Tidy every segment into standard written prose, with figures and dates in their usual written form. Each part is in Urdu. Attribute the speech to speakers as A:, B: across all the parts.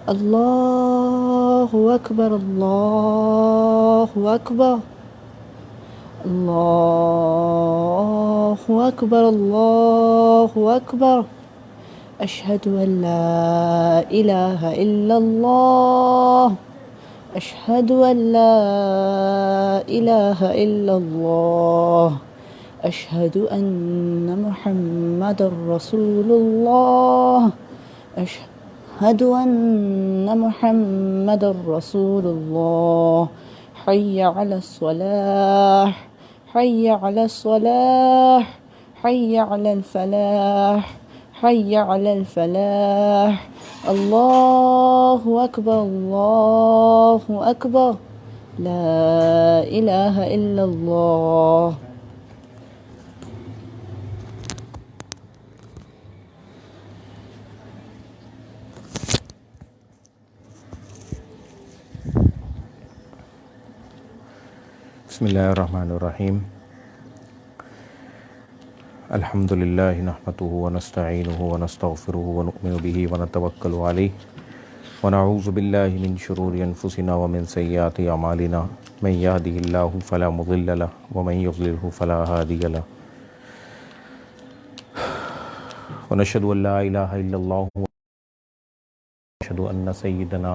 A: الله أكبر الله أكبر الله أكبر الله أكبر أشهد أن لا إله إلا الله أشهد أن لا إله إلا الله أشهد أن محمد رسول الله أشهد أن محمد رسول الله حي على الصلاة حي على الصلاة حي على الفلاح حي على الفلاح الله أكبر الله أكبر لا إله إلا الله.
B: بسم الله الرحمن الرحيم الحمد لله نحمده ونستعينه ونستغفره ونؤمن به ونتوكل عليه ونعوذ بالله من شرور أنفسنا ومن سيئات أعمالنا من يهده الله فلا مضل له ومن يضلله فلا هادي له ونشهد أن لا إله إلا الله ونشهد أن سيدنا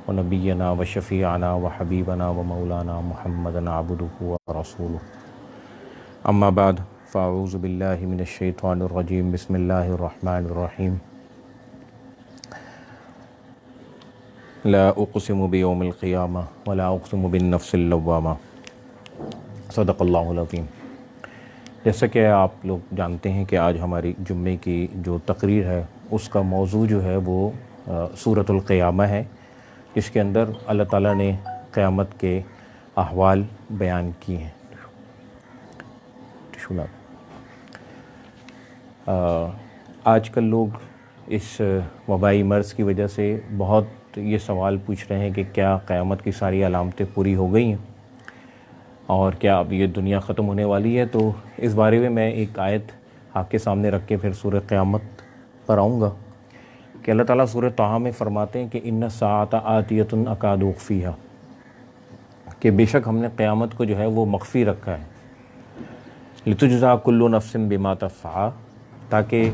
B: ونبينا وشفيعنا وحبيبنا ومولانا محمدا عبده ورسوله أما بعد فأعوذ بالله من الشيطان الرجيم بسم الله الرحمن الرحيم لا أقسم بيوم القيامة ولا أقسم بالنفس اللوامة صدق اللہ العظیم. جیسا کہ آپ لوگ جانتے ہیں کہ آج ہماری جمعے کی جو تقریر ہے اس کا موضوع جو ہے وہ سورۃ القیامہ ہے، جس کے اندر اللہ تعالیٰ نے قیامت کے احوال بیان کیے ہیں. آج کل لوگ اس وبائی مرض کی وجہ سے بہت یہ سوال پوچھ رہے ہیں کہ کیا قیامت کی ساری علامتیں پوری ہو گئی ہیں اور کیا اب یہ دنیا ختم ہونے والی ہے. تو اس بارے میں ایک آیت آپ کے سامنے رکھ کے پھر سورہ قیامت پر آؤں گا کہ اللہ تعالیٰ سورہ طٰہٰ میں فرماتے ہیں کہ ان الساعۃ آتیۃ اکاد اخفیھا، کہ بے شک ہم نے قیامت کو جو ہے وہ مخفی رکھا ہے. لتجزیٰ کل نفس بما تسعیٰ، تاکہ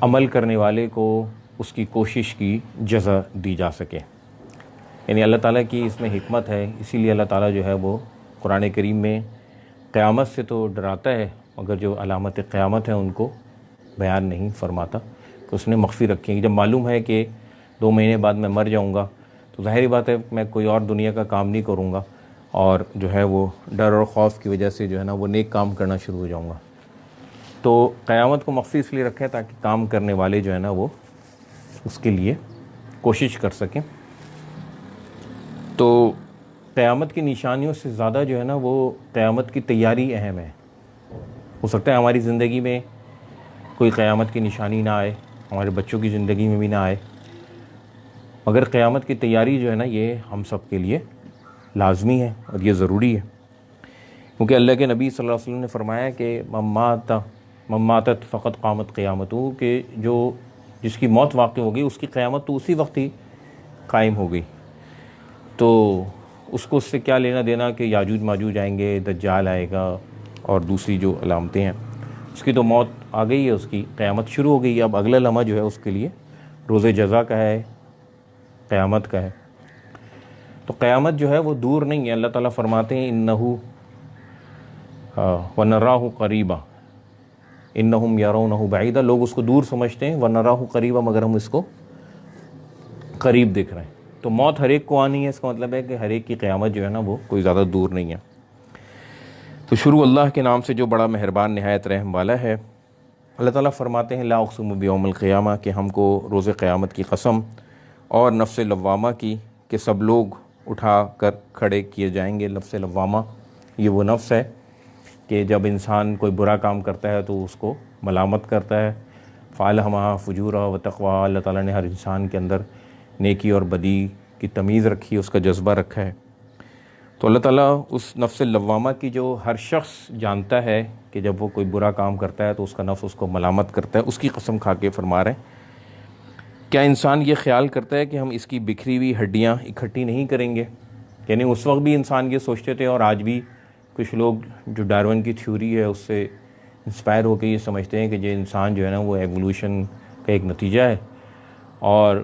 B: عمل کرنے والے کو اس کی کوشش کی جزا دی جا سکے. یعنی اللہ تعالیٰ کی اس میں حکمت ہے، اسی لیے اللہ تعالیٰ جو ہے وہ قرآن کریم میں قیامت سے تو ڈراتا ہے مگر جو علامت قیامت ہیں ان کو بیان نہیں فرماتا کہ اس نے مخفی رکھی ہیں. جب معلوم ہے کہ 2 مہینے بعد میں مر جاؤں گا تو ظاہری بات ہے میں کوئی اور دنیا کا کام نہیں کروں گا اور جو ہے وہ ڈر اور خوف کی وجہ سے جو ہے نا وہ نیک کام کرنا شروع ہو جاؤں گا. تو قیامت کو مخفی اس لیے رکھے تاکہ کام کرنے والے جو ہے نا وہ اس کے لیے کوشش کر سکیں. تو قیامت کی نشانیوں سے زیادہ جو ہے نا وہ قیامت کی تیاری اہم ہے. ہو سکتا ہے ہماری زندگی میں کوئی قیامت کی نشانی نہ آئے، ہمارے بچوں کی زندگی میں بھی نہ آئے، مگر قیامت کی تیاری جو ہے نا یہ ہم سب کے لیے لازمی ہے اور یہ ضروری ہے. کیونکہ اللہ کے نبی صلی اللہ علیہ وسلم نے فرمایا کہ مماتت فقط قامت قیامتہ، کہ جس کی موت واقع ہو گئی اس کی قیامت تو اسی وقت ہی قائم ہو گئی. تو اس کو اس سے کیا لینا دینا کہ یاجوج ماجوج آئیں گے، دجال آئے گا اور دوسری جو علامتیں ہیں. اس کی تو موت آ گئی ہے، اس کی قیامت شروع ہو گئی ہے. اب اگلا لمحہ جو ہے اس کے لیے روز جزا کا ہے، قیامت کا ہے. تو قیامت جو ہے وہ دور نہیں ہے. اللہ تعالیٰ فرماتے ہیں انہ ونراہ قریبا انہم یرونہ بعیدا، لوگ اس کو دور سمجھتے ہیں، ونراہ قریبا مگر ہم اس کو قریب دیکھ رہے ہیں. تو موت ہر ایک کو آنی ہے، اس کا مطلب ہے کہ ہر ایک کی قیامت جو ہے نا وہ کوئی زیادہ دور نہیں ہے. تو شروع اللہ کے نام سے جو بڑا مہربان نہایت رحم والا ہے. اللہ تعالیٰ فرماتے ہیں لا اقسم بیوم القیامہ، کہ ہم کو روز قیامت کی قسم اور نفس لوامہ کی کہ سب لوگ اٹھا کر کھڑے کیے جائیں گے. نفس لوامہ یہ وہ نفس ہے کہ جب انسان کوئی برا کام کرتا ہے تو اس کو ملامت کرتا ہے. فالہمہا فجورہا و تقواہا، اللہ تعالیٰ نے ہر انسان کے اندر نیکی اور بدی کی تمیز رکھی، اس کا جذبہ رکھا ہے. تو اللہ تعالیٰ اس نفس لوامہ کی جو ہر شخص جانتا ہے کہ جب وہ کوئی برا کام کرتا ہے تو اس کا نفس اس کو ملامت کرتا ہے، اس کی قسم کھا کے فرما رہے ہیں کیا انسان یہ خیال کرتا ہے کہ ہم اس کی بکھری ہوئی ہڈیاں اکٹھی نہیں کریں گے؟ یعنی اس وقت بھی انسان یہ سوچتے تھے، اور آج بھی کچھ لوگ جو ڈارون کی تھیوری ہے اس سے انسپائر ہو کے یہ سمجھتے ہیں کہ یہ انسان جو ہے نا وہ ایوولوشن کا ایک نتیجہ ہے، اور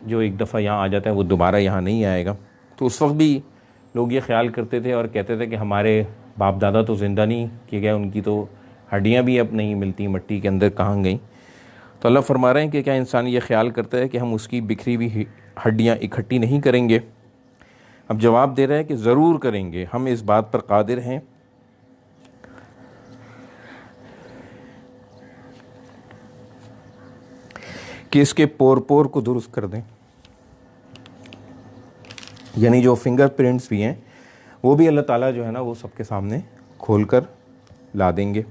B: جو ایک دفعہ یہاں آ جاتا ہے وہ دوبارہ یہاں نہیں آئے گا۔ تو اس وقت بھی لوگ یہ خیال کرتے تھے اور کہتے تھے کہ ہمارے باپ دادا تو زندہ نہیں کیے گئے، ان کی تو ہڈیاں بھی اب نہیں ملتی، مٹی کے اندر کہاں گئیں۔ تو اللہ فرما رہے ہیں کہ کیا انسان یہ خیال کرتا ہے کہ ہم اس کی بکھری ہوئی ہڈیاں اکٹھی نہیں کریں گے؟ اب جواب دے رہا ہے کہ ضرور کریں گے، ہم اس بات پر قادر ہیں کہ اس کے پور پور کو درست کر دیں۔ یعنی جو فنگر پرنٹس بھی ہیں وہ بھی اللہ تعالیٰ جو ہے نا وہ سب کے سامنے کھول کر لا دیں گے۔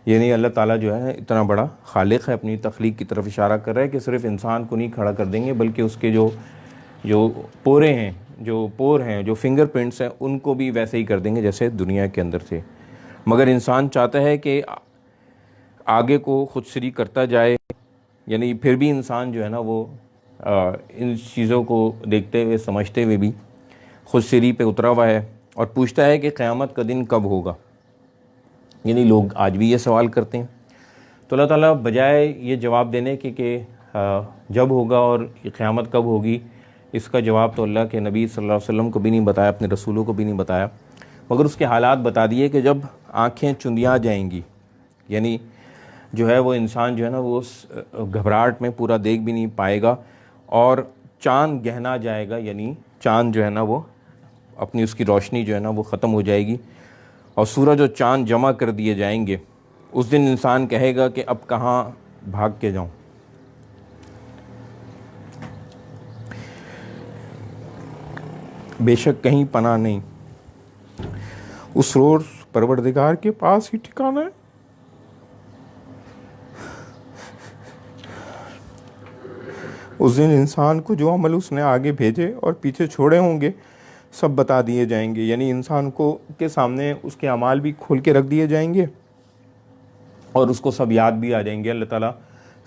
B: یعنی اللہ تعالیٰ جو ہے اتنا بڑا خالق ہے، اپنی تخلیق کی طرف اشارہ کر رہا ہے کہ صرف انسان کو نہیں کھڑا کر دیں گے، بلکہ اس کے جو پورے ہیں، جو پور ہیں، جو فنگر پرنٹس ہیں، ان کو بھی ویسے ہی کر دیں گے جیسے دنیا کے اندر تھے۔ مگر انسان چاہتا ہے کہ آگے کو خود سری کرتا جائے، یعنی پھر بھی انسان جو ہے نا وہ ان چیزوں کو دیکھتے ہوئے سمجھتے ہوئے بھی خود سری پہ اترا ہوا ہے اور پوچھتا ہے کہ قیامت کا دن کب ہوگا۔ یعنی لوگ آج بھی یہ سوال کرتے ہیں۔ تو اللہ تعالیٰ بجائے یہ جواب دینے کے کہ جب ہوگا اور قیامت کب ہوگی، اس کا جواب تو اللہ کے نبی صلی اللہ علیہ وسلم کو بھی نہیں بتایا، اپنے رسولوں کو بھی نہیں بتایا، مگر اس کے حالات بتا دیے کہ جب آنکھیں چندیاں جائیں گی، یعنی جو ہے وہ انسان جو ہے نا وہ اس گھبراہٹ میں پورا دیکھ بھی نہیں پائے گا، اور چاند گہنا جائے گا، یعنی چاند جو ہے نا وہ اپنی اس کی روشنی جو ہے نا وہ ختم ہو جائے گی، اور سورج اور چاند جمع کر دیے جائیں گے۔ اس دن انسان کہے گا کہ اب کہاں بھاگ کے جاؤں۔ بے شک کہیں پناہ نہیں، اس روز پروردگار کے پاس ہی ٹھکانا ہے۔ اس دن انسان کو جو عمل اس نے آگے بھیجے اور پیچھے چھوڑے ہوں گے سب بتا دیے جائیں گے، یعنی انسان کو کے سامنے اس کے اعمال بھی کھول کے رکھ دیے جائیں گے اور اس کو سب یاد بھی آ جائیں گے۔ اللہ تعالیٰ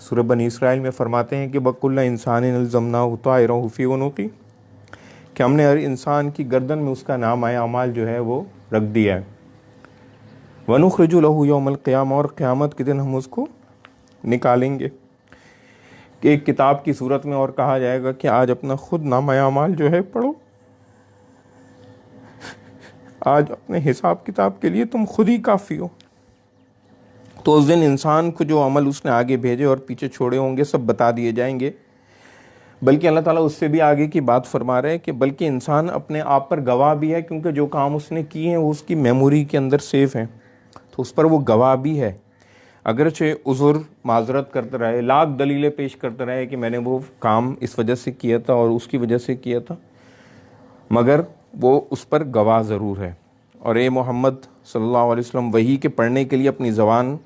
B: سورہ بنی اسرائیل میں فرماتے ہیں کہ بَكُلَّ إِنسَانٍ أَلْزَمْنَاهُ طَائِرَهُ فِي عُنُقِهِ، کہ ہم نے ہر انسان کی گردن میں اس کا نام اعمال جو ہے وہ رکھ دیا ہے۔ وَنُخْرِجُ لَهُ يَوْمَ الْقِيَامَةِ، اور قیامت کے دن ہم اس کو نکالیں گے۔ کہ ایک کتاب کی صورت میں اور کہا جائے گا کہ آج اپنا خود نامہ اعمال جو ہے پڑھو، آج اپنے حساب کتاب کے لیے تم خود ہی کافی ہو۔ تو اس دن انسان کو جو عمل اس نے آگے بھیجے اور پیچھے چھوڑے ہوں گے سب بتا دیے جائیں گے۔ بلکہ اللہ تعالیٰ اس سے بھی آگے کی بات فرما رہے ہیں کہ بلکہ انسان اپنے آپ پر گواہ بھی ہے، کیونکہ جو کام اس نے کیے ہیں وہ اس کی میموری کے اندر سیف ہیں، تو اس پر وہ گواہ بھی ہے۔ اگرچہ عذر معذرت کرتا رہے، لاکھ دلیلیں پیش کرتا رہے کہ میں نے وہ کام اس وجہ سے کیا تھا اور اس کی وجہ سے کیا تھا، مگر وہ اس پر گواہ ضرور ہے۔ اور اے محمد صلی اللہ علیہ وسلم، وحی کے پڑھنے کے لیے اپنی زبان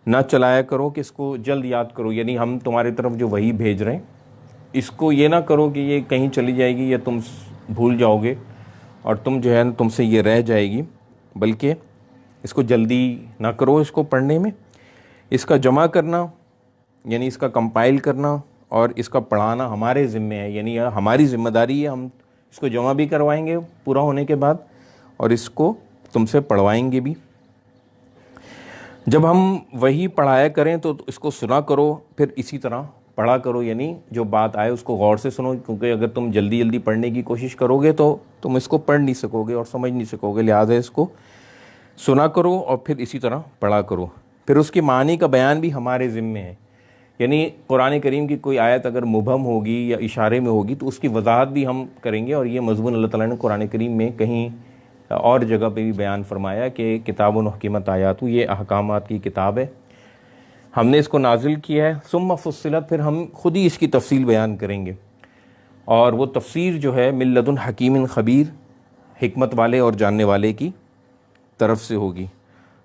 B: نہ چلایا کرو کہ اس کو جلد یاد کرو، یعنی ہم تمہاری طرف جو وحی بھیج رہے ہیں اس کو یہ نہ کرو کہ یہ کہیں چلی جائے گی یا تم بھول جاؤ گے اور تم جو ہے تم سے یہ رہ جائے گی، بلکہ اس کو جلدی نہ کرو اس کو پڑھنے میں، اس کا جمع کرنا یعنی اس کا کمپائل کرنا اور اس کا پڑھانا ہمارے ذمے ہے، یعنی ہماری ذمہ داری ہے، ہم اس کو جمع بھی کروائیں گے پورا ہونے کے بعد اور اس کو تم سے پڑھوائیں گے بھی۔ جب ہم وہی پڑھایا کریں تو اس کو سنا کرو، پھر اسی طرح پڑھا کرو، یعنی جو بات آئے اس کو غور سے سنو، کیونکہ اگر تم جلدی جلدی پڑھنے کی کوشش کرو گے تو تم اس کو پڑھ نہیں سکو گے اور سمجھ نہیں سکو گے، لہٰذا اس کو سنا کرو اور پھر اسی طرح پڑھا کرو۔ پھر اس کی معنی کا بیان بھی ہمارے ذمے ہے، یعنی قرآن کریم کی کوئی آیت اگر مبہم ہوگی یا اشارے میں ہوگی تو اس کی وضاحت بھی ہم کریں گے، اور یہ مضمون اللہ تعالیٰ نے قرآن کریم میں کہیں اور جگہ پہ بھی بیان فرمایا کہ کتاب حکیمت آیات، یہ احکامات کی کتاب ہے، ہم نے اس کو نازل کیا ہے، ثم فصلت، پھر ہم خود ہی اس کی تفصیل بیان کریں گے، اور وہ تفسیر جو ہے من لدن حکیم خبیر، حکمت والے اور جاننے والے کی طرف سے ہوگی۔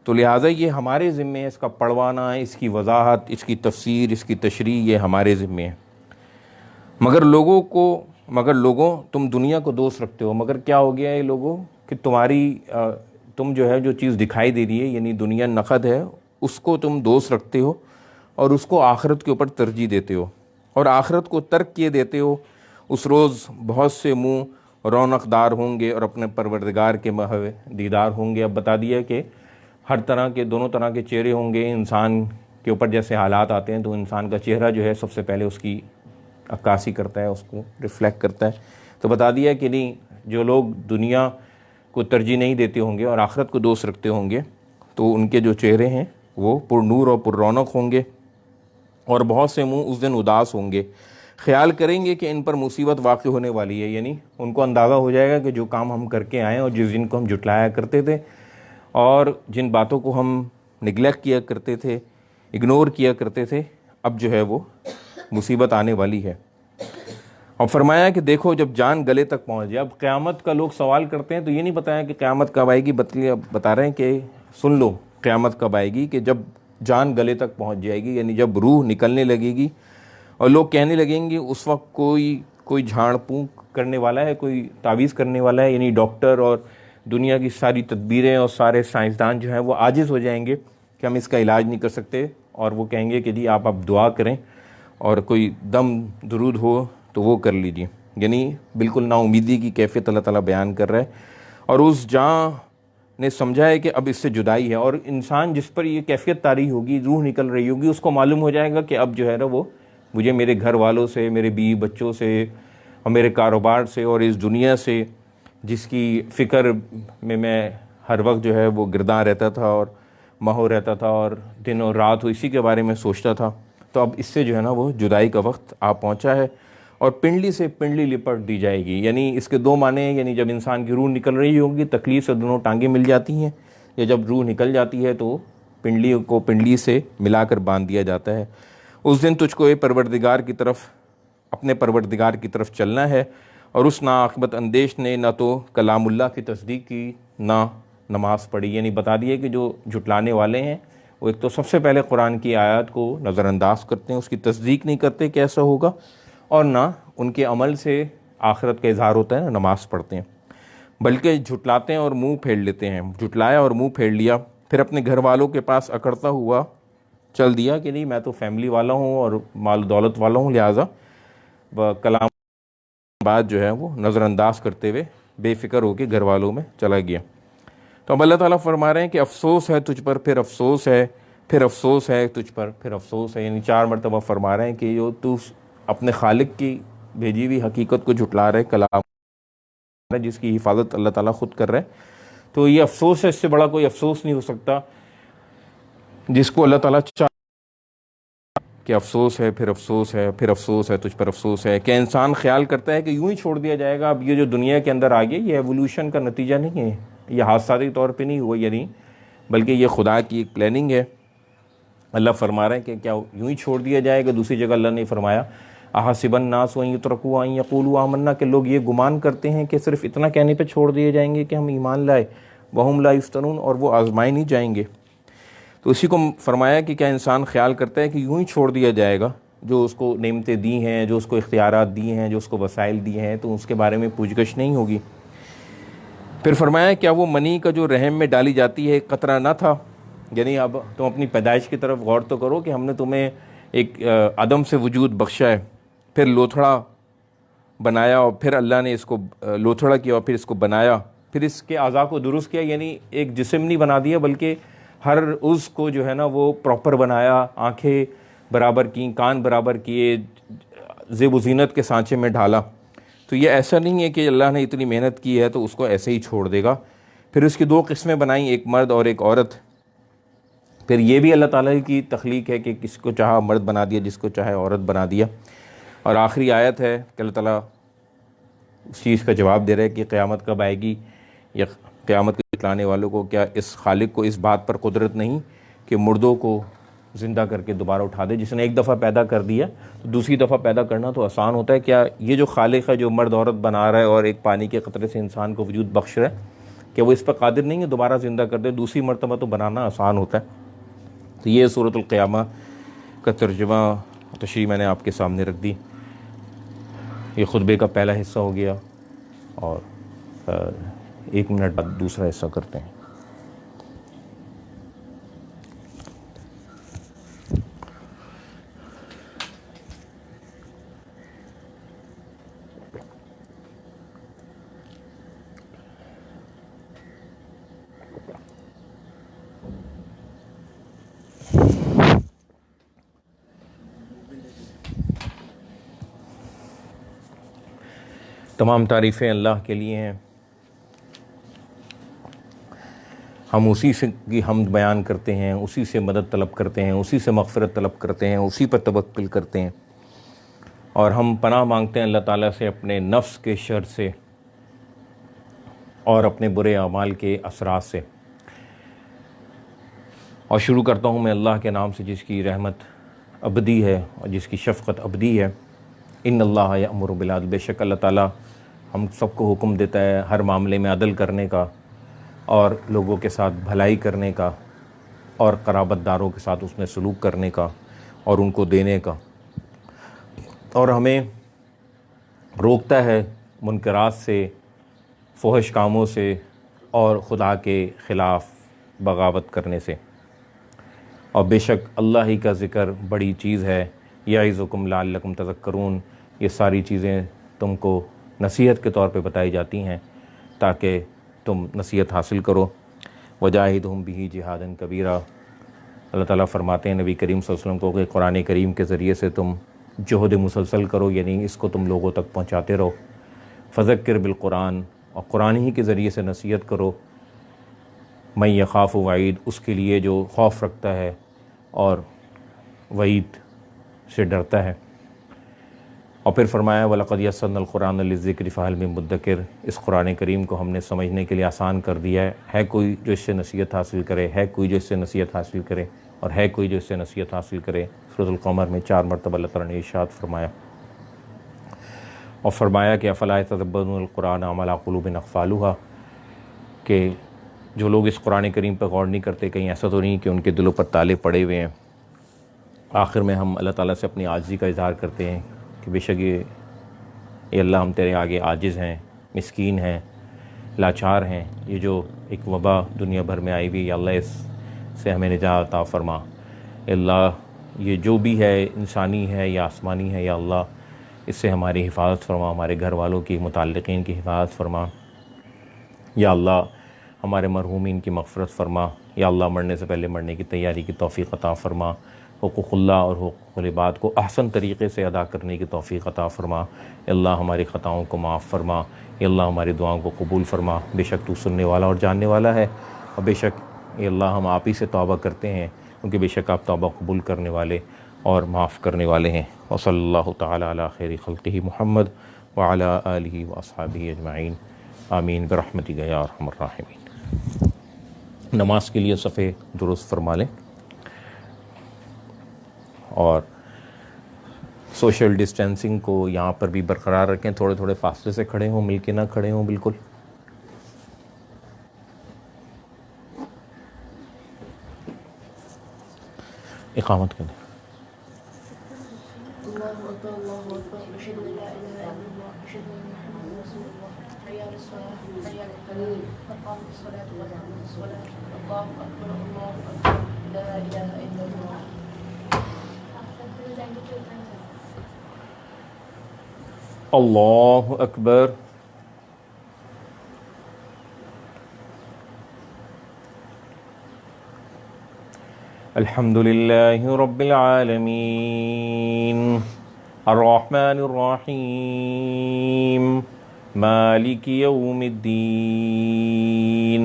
B: تو لہٰذا یہ ہمارے ذمے ہے، اس کا پڑھوانا، اس کی وضاحت، اس کی تفسیر، اس کی تشریح، یہ ہمارے ذمے ہے۔ مگر لوگوں تم دنیا کو دوست رکھتے ہو، مگر کیا ہو گیا ہے لوگوں کہ تم جو ہے جو چیز دکھائی دے رہی ہے یعنی دنیا نقد ہے، اس کو تم دوست رکھتے ہو اور اس کو آخرت کے اوپر ترجیح دیتے ہو، اور آخرت کو ترک کیے دیتے ہو، اس روز بہت سے منہ رونق دار ہوں گے اور اپنے پروردگار کے محو دیدار ہوں گے۔ اب بتا دیا کہ ہر طرح کے، دونوں طرح کے چہرے ہوں گے۔ انسان کے اوپر جیسے حالات آتے ہیں تو انسان کا چہرہ جو ہے سب سے پہلے اس کی عکاسی کرتا ہے، اس کو ریفلیکٹ کرتا ہے۔ تو بتا دیا کہ نہیں، جو لوگ دنیا کو ترجیح نہیں دیتے ہوں گے اور آخرت کو دوست رکھتے ہوں گے تو ان کے جو چہرے ہیں وہ پر نور اور پر رونق ہوں گے، اور بہت سے منہ اس دن اداس ہوں گے، خیال کریں گے کہ ان پر مصیبت واقع ہونے والی ہے۔ یعنی ان کو اندازہ ہو جائے گا کہ جو کام ہم کر کے آئیں اور جس دن کو ہم جھٹلایا کرتے تھے اور جن باتوں کو ہم نگلیکٹ کیا کرتے تھے، اگنور کیا کرتے تھے، اب جو ہے وہ مصیبت آنے والی ہے۔ اور فرمایا کہ دیکھو جب جان گلے تک پہنچ جائے۔ اب قیامت کا لوگ سوال کرتے ہیں تو یہ نہیں بتایا کہ قیامت کب آئے گی، بتا رہے ہیں کہ سن لو قیامت کب آئے گی، کہ جب جان گلے تک پہنچ جائے گی، یعنی جب روح نکلنے لگے گی اور لوگ کہنے لگیں گے اس وقت کوئی جھاڑ پھونک کرنے والا ہے، کوئی تعویذ کرنے والا ہے، یعنی ڈاکٹر اور دنیا کی ساری تدبیریں اور سارے سائنسدان جو ہیں وہ عاجز ہو جائیں گے کہ ہم اس کا علاج نہیں کر سکتے، اور وہ کہیں گے کہ جی آپ اب دعا کریں اور کوئی دم درود ہو تو وہ کر لیجیے۔ یعنی بالکل نا امیدی کی کیفیت اللہ تعالیٰ بیان کر رہا ہے، اور اس جاں نے سمجھا ہے کہ اب اس سے جدائی ہے، اور انسان جس پر یہ کیفیت طاری ہوگی، روح نکل رہی ہوگی، اس کو معلوم ہو جائے گا کہ اب جو ہے نا وہ مجھے میرے گھر والوں سے، میرے بیوی بچوں سے اور میرے کاروبار سے اور اس دنیا سے جس کی فکر میں ہر وقت جو ہے وہ گرداں رہتا تھا اور مہو رہتا تھا اور دن اور رات اسی کے بارے میں سوچتا تھا، تو اب اس سے جو ہے نا وہ جدائی کا وقت آ پہنچا ہے، اور پنڈلی سے پنڈلی لپٹ دی جائے گی۔ یعنی اس کے دو معنی ہیں، یعنی جب انسان کی روح نکل رہی ہوگی تکلیف سے دونوں ٹانگیں مل جاتی ہیں، یا جب روح نکل جاتی ہے تو پنڈلی کو پنڈلی سے ملا کر باندھ دیا جاتا ہے۔ اس دن تجھ کو پروردگار کی طرف، اپنے پروردگار کی طرف چلنا ہے، اور اس ناعاقبت اندیش نے نہ تو کلام اللہ کی تصدیق کی نہ نماز پڑھی۔ یعنی بتا دیے کہ جو جھٹلانے والے ہیں وہ ایک تو سب سے پہلے قرآن کی آیات کو نظر انداز کرتے ہیں، اس کی تصدیق نہیں کرتے کہ ایسا ہوگا، اور نہ ان کے عمل سے آخرت کا اظہار ہوتا ہے، نہ نماز پڑھتے ہیں، بلکہ جھٹلاتے ہیں اور منہ پھیر لیتے ہیں۔ جھٹلایا اور منہ پھیر لیا، پھر اپنے گھر والوں کے پاس اکڑتا ہوا چل دیا کہ نہیں میں تو فیملی والا ہوں اور مال و دولت والا ہوں، لہٰذا کلام بات جو ہے وہ نظر انداز کرتے ہوئے بے فکر ہو کے گھر والوں میں چلا گیا۔ تو اب اللہ تعالیٰ فرما رہے ہیں کہ افسوس ہے تجھ پر، پھر افسوس ہے، پھر افسوس ہے تجھ پر، پھر افسوس ہے۔ یعنی 4 مرتبہ فرما رہے ہیں کہ جو تو اپنے خالق کی بھیجی ہوئی حقیقت کو جھٹلا رہے، کلام جس کی حفاظت اللہ تعالیٰ خود کر رہے، تو یہ افسوس ہے، اس سے بڑا کوئی افسوس نہیں ہو سکتا جس کو اللہ تعالیٰ کہ افسوس ہے، پھر افسوس ہے، پھر افسوس ہے تجھ پر افسوس ہے۔ کہ انسان خیال کرتا ہے کہ یوں ہی چھوڑ دیا جائے گا۔ اب یہ جو دنیا کے اندر آ گیا یہ ایوولوشن کا نتیجہ نہیں ہے، یہ حادثاتی طور پہ نہیں ہوا، یعنی بلکہ یہ خدا کی ایک پلاننگ ہے۔ اللہ فرما رہے ہیں کہ کیا یوں ہی چھوڑ دیا جائے گا؟ دوسری جگہ اللہ نے فرمایا احسب الناس ان یترکوا ان یقولوا آمنا، کہ لوگ یہ گمان کرتے ہیں کہ صرف اتنا کہنے پہ چھوڑ دیے جائیں گے کہ ہم ایمان لائے، وہم لا یفتنون، اور وہ آزمائے نہیں جائیں گے۔ تو اسی کو فرمایا کہ کیا انسان خیال کرتا ہے کہ یوں ہی چھوڑ دیا جائے گا؟ جو اس کو نعمتیں دی ہیں، جو اس کو اختیارات دی ہیں، جو اس کو وسائل دی ہیں، تو اس کے بارے میں پوچھ گچھ نہیں ہوگی۔ پھر فرمایا کیا وہ منی کا جو رحم میں ڈالی جاتی ہے ایک قطرہ نہ تھا؟ یعنی اب تم اپنی پیدائش کی طرف غور تو کرو کہ ہم نے تمہیں ایک عدم سے وجود بخشا ہے، پھر لوتھڑا بنایا، اور پھر اللہ نے اس کو لوتھڑا کیا اور پھر اس کو بنایا، پھر اس کے اعضاء کو درست کیا، یعنی ایک جسم نہیں بنا دیا بلکہ ہر عضو کو جو ہے نا وہ پراپر بنایا، آنکھیں برابر کیں، کان برابر کیے، زیب و زینت کے سانچے میں ڈھالا۔ تو یہ ایسا نہیں ہے کہ اللہ نے اتنی محنت کی ہے تو اس کو ایسے ہی چھوڑ دے گا۔ پھر اس کی 2 قسمیں بنائیں، ایک مرد اور ایک عورت۔ پھر یہ بھی اللہ تعالیٰ کی تخلیق ہے کہ کس کو چاہا مرد بنا دیا، جس کو چاہے عورت بنا دیا۔ اور آخری آیت ہے کہ اللہ تعالیٰ اس چیز کا جواب دے رہا ہے کہ قیامت کب آئے گی، یا قیامت کے جھٹلانے والوں کو کیا اس خالق کو اس بات پر قدرت نہیں کہ مردوں کو زندہ کر کے دوبارہ اٹھا دے؟ جس نے ایک دفعہ پیدا کر دیا تو دوسری دفعہ پیدا کرنا تو آسان ہوتا ہے۔ کیا یہ جو خالق ہے جو مرد عورت بنا رہا ہے اور ایک پانی کے قطرے سے انسان کو وجود بخش رہا ہے، کہ وہ اس پر قادر نہیں ہے دوبارہ زندہ کر دے؟ دوسری مرتبہ تو بنانا آسان ہوتا ہے۔ تو یہ سورۃ القیامہ کا ترجمہ تشریح میں نے آپ کے سامنے رکھ دی۔ یہ خطبے کا پہلا حصہ ہو گیا، اور 1 منٹ بعد دوسرا حصہ کرتے ہیں۔ تمام تعریفیں اللہ کے لیے ہیں. ہم اسی سے کی حمد بیان کرتے ہیں، اسی سے مدد طلب کرتے ہیں، اسی سے مغفرت طلب کرتے ہیں، اسی پر توکل کرتے ہیں، اور ہم پناہ مانگتے ہیں اللہ تعالیٰ سے اپنے نفس کے شر سے اور اپنے برے اعمال کے اثرات سے. اور شروع کرتا ہوں میں اللہ کے نام سے جس کی رحمت ابدی ہے اور جس کی شفقت ابدی ہے. ان اللہ یأمر بالعدل، بے شک اللہ تعالیٰ ہم سب کو حکم دیتا ہے ہر معاملے میں عدل کرنے کا اور لوگوں کے ساتھ بھلائی کرنے کا اور قرابت داروں کے ساتھ اس میں سلوک کرنے کا اور ان کو دینے کا، اور ہمیں روکتا ہے منکرات سے، فحش کاموں سے اور خدا کے خلاف بغاوت کرنے سے. اور بے شک اللہ ہی کا ذکر بڑی چیز ہے. یعظکم لعلکم تذکرون، یہ ساری چیزیں تم کو نصیحت کے طور پہ بتائی جاتی ہیں تاکہ تم نصیحت حاصل کرو. وجاہدہم بہ جہادا کبیرا، اللہ تعالیٰ فرماتے ہیں نبی کریم صلی اللہ علیہ وسلم کو کہ قرآن کریم کے ذریعے سے تم جہد مسلسل کرو، یعنی اس کو تم لوگوں تک پہنچاتے رہو. فذکر بالقرآن، اور قرآن ہی کے ذریعے سے نصیحت کرو. من یخاف وعید، اس کے لیے جو خوف رکھتا ہے اور وعید سے ڈرتا ہے. اور پھر فرمایا وَلَقَدْ يَسَّرْنَا الْقُرْآنَ لِلذِّكْرِ فَهَلْ مِن مُدَّكِرٍ، اس قرآن کریم کو ہم نے سمجھنے کے لیے آسان کر دیا ہے کوئی جو اس سے نصیحت حاصل کرے، ہے کوئی جو اس سے نصیحت حاصل کرے، اور ہے کوئی جو اس سے نصیحت حاصل کرے. سورۃ القمر میں 4 مرتبہ اللہ تعالیٰ نے ارشاد فرمایا. اور فرمایا کہ افلا یتدبرون القرآن ام علی قلوب اقفالها، کہ جو لوگ اس قرآن کریم پر غور نہیں کرتے کہیں ایسا تو نہیں کہ ان کے دلوں پر تالے پڑے ہوئے ہیں. آخر میں ہم اللہ تعالیٰ سے اپنی عاجزی کا اظہار کرتے ہیں کہ بے شک یہ اللہ ہم تیرے آگے عاجز ہیں، مسکین ہیں، لاچار ہیں. یہ جو ایک وبا دنیا بھر میں آئی ہوئی، یا اللہ اس سے ہمیں نجات عطا فرما. اللہ یہ جو بھی ہے انسانی ہے یا آسمانی ہے، یا اللہ اس سے ہماری حفاظت فرما، ہمارے گھر والوں کی، متعلقین کی حفاظت فرما. یا اللہ ہمارے مرحومین کی مغفرت فرما. یا اللہ مرنے سے پہلے مرنے کی تیاری کی توفیق عطا فرما. حقوق اللہ اور حقوق العباد کو احسن طریقے سے ادا کرنے کی توفیق عطا فرما. اللہ ہماری خطاؤں کو معاف فرما. یا اللہ ہماری دعاؤں کو قبول فرما. بے شک تو سننے والا اور جاننے والا ہے، اور بے شک یا اللہ ہم آپ ہی سے توبہ کرتے ہیں کیونکہ بے شک آپ توبہ قبول کرنے والے اور معاف کرنے والے ہیں. وصلی اللہ تعالی علی خیر خلقہ محمد وعلی آلہ واصحابہ اجمعین. آمین برحمتک یا ارحم الراحمین. نماز کے لیے صفحے درست فرما لیں اور سوشل ڈسٹینسنگ کو یہاں پر بھی برقرار رکھیں. تھوڑے تھوڑے فاصلے سے کھڑے ہوں، مل کے نہ کھڑے ہوں بالکل. اقامت کریں. اللہ اکبر. الحمد للہ رب العالمین الرحمن الرحیم مالک یوم الدین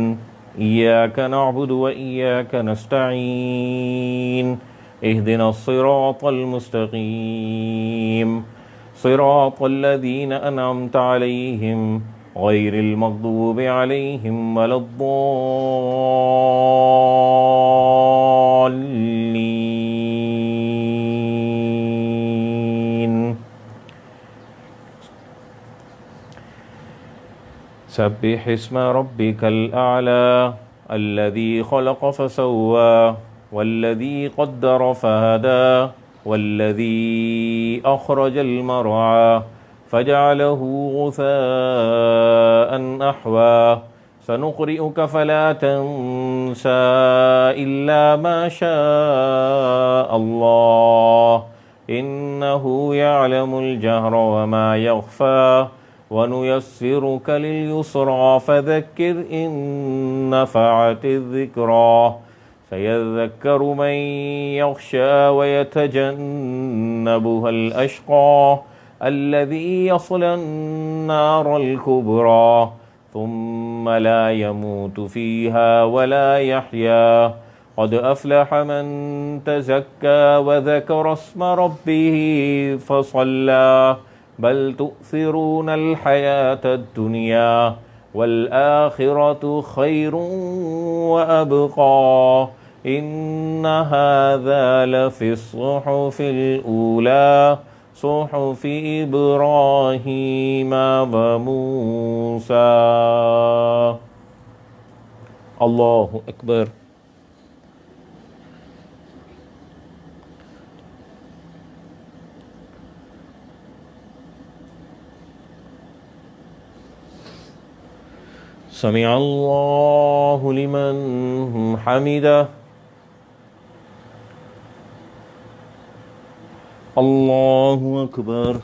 B: ایاک نعبد و ایاک نستعین اہدنا الصراط المستقیم صراط الذین انعمت علیہم غیر المغضوب علیہم ولا الضالین. سبح اسم ربک الاعلی الذی خلق فسوى والذی قدر فہدى والذی اخرج المرعى فجعله غثاء احوى سنقرئك فلا تنسى إلا ما شاء الله إنه يعلم الجهر وما يخفى ونيسرك لليسرى فذكر إن نفعت الذكرى سيذكر من يخشى ويتجنبها الأشقى الذي يصلى النار الكبرى ثم لا يموت فيها ولا يحيا قد أفلح من تزكى وذكر اسم ربه فصلى بل تؤثرون الحياة الدنيا والآخرة خير وأبقى إن هذا لفي الصحف الأولى صحف إبراهيم وموسى. الله أكبر. سمع الله لمن حمده. الله أكبر.